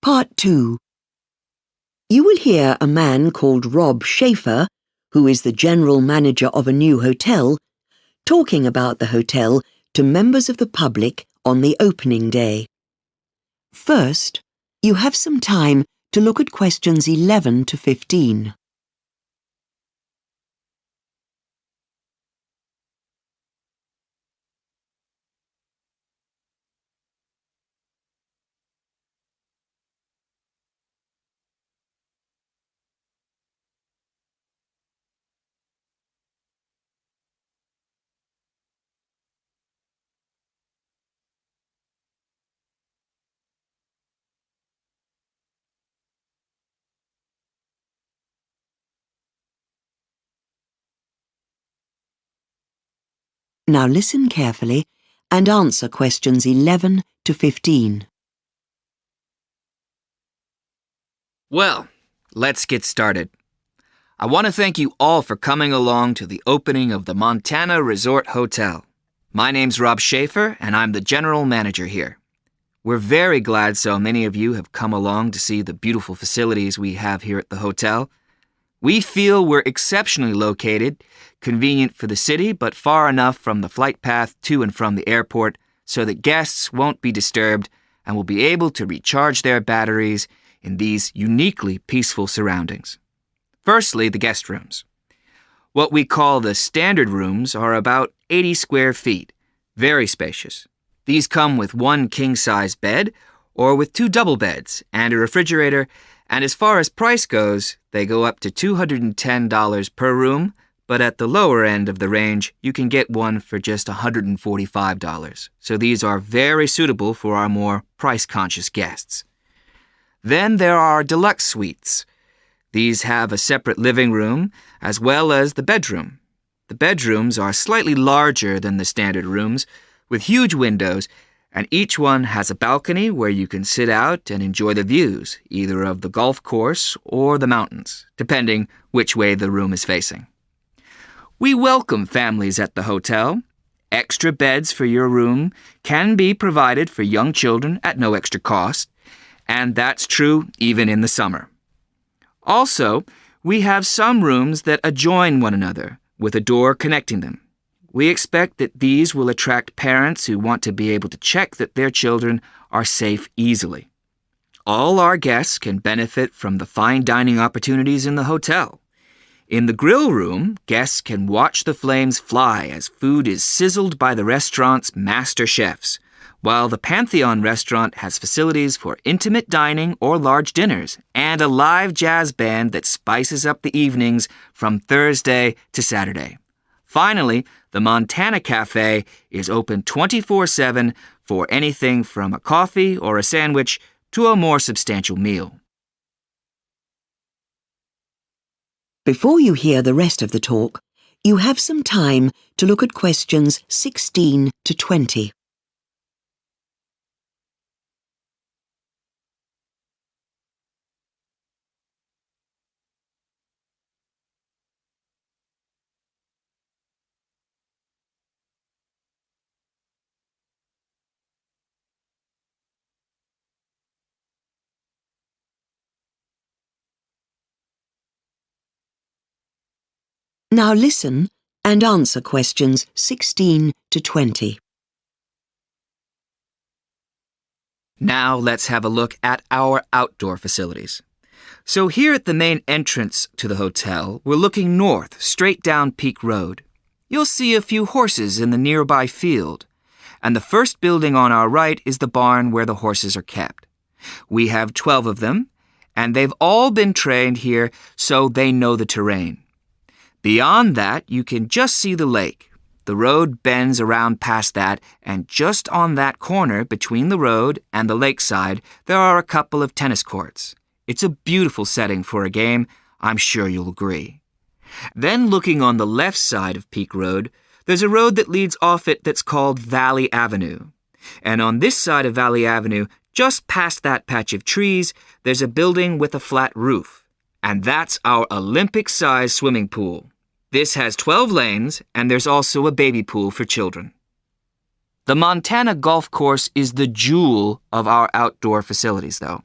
Part 2. You will hear a man called Rob Schaefer, who is the general manager of a new hotel, talking about the hotel to members of the public on the opening day. First, you have some time to look at questions 11 to 15. Now listen carefully and answer questions 11 to 15. Well, let's get started. I want to thank you all for coming along to the opening of the Montana Resort Hotel. My name's Rob Schaefer, and I'm the general manager here. We're very glad so many of you have come along to see the beautiful facilities we have here at the hotel. We feel we're exceptionally located, convenient for the city, but far enough from the flight path to and from the airport so that guests won't be disturbed and will be able to recharge their batteries in these uniquely peaceful surroundings. Firstly, the guest rooms. What we call the standard rooms are about 80 square feet, very spacious. These come with one king-size bed or with 2 double beds and a refrigerator, and as far as price goes, they go up to $210 per room, but at the lower end of the range, you can get one for just $145. So these are very suitable for our more price-conscious guests. Then there are deluxe suites. These have a separate living room as well as the bedroom. The bedrooms are slightly larger than the standard rooms, with huge windows, and each one has a balcony where you can sit out and enjoy the views, either of the golf course or the mountains, depending which way the room is facing. We welcome families at the hotel. Extra beds for your room can be provided for young children at no extra cost, and that's true even in the summer. Also, we have some rooms that adjoin one another, with a door connecting them. We expect that these will attract parents who want to be able to check that their children are safe easily. All our guests can benefit from the fine dining opportunities in the hotel. In the grill room, guests can watch the flames fly as food is sizzled by the restaurant's master chefs, while the Pantheon restaurant has facilities for intimate dining or large dinners and a live jazz band that spices up the evenings from Thursday to Saturday. Finally, the Montana Cafe is open 24/7 for anything from a coffee or a sandwich to a more substantial meal. Before you hear the rest of the talk, you have some time to look at questions 16 to 20. Now listen and answer questions 16 to 20. Now let's have a look at our outdoor facilities. So here at the main entrance to the hotel, we're looking north, straight down Peak Road. You'll see a few horses in the nearby field, and the first building on our right is the barn where the horses are kept. We have 12 of them, and they've all been trained here so they know the terrain. Beyond that, you can just see the lake. The road bends around past that, and just on that corner between the road and the lakeside, there are a couple of tennis courts. It's a beautiful setting for a game. I'm sure you'll agree. Then looking on the left side of Peak Road, there's a road that leads off it that's called Valley Avenue. And on this side of Valley Avenue, just past that patch of trees, there's a building with a flat roof. And that's our Olympic-sized swimming pool. This has 12 lanes, and there's also a baby pool for children. The Montana Golf Course is the jewel of our outdoor facilities, though.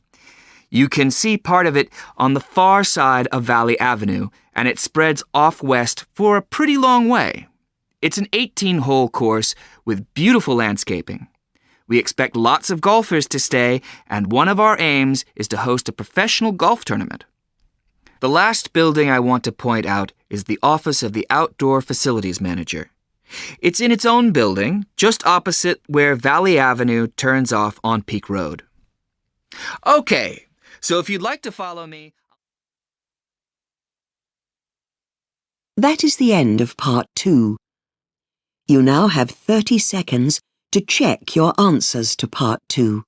You can see part of it on the far side of Valley Avenue, and it spreads off west for a pretty long way. It's an 18-hole course with beautiful landscaping. We expect lots of golfers to stay, and one of our aims is to host a professional golf tournament. The last building I want to point out is the office of the Outdoor Facilities Manager. It's in its own building, just opposite where Valley Avenue turns off on Peak Road. Okay, so if you'd like to follow me... That is the end of part 2. You now have 30 seconds to check your answers to part 2.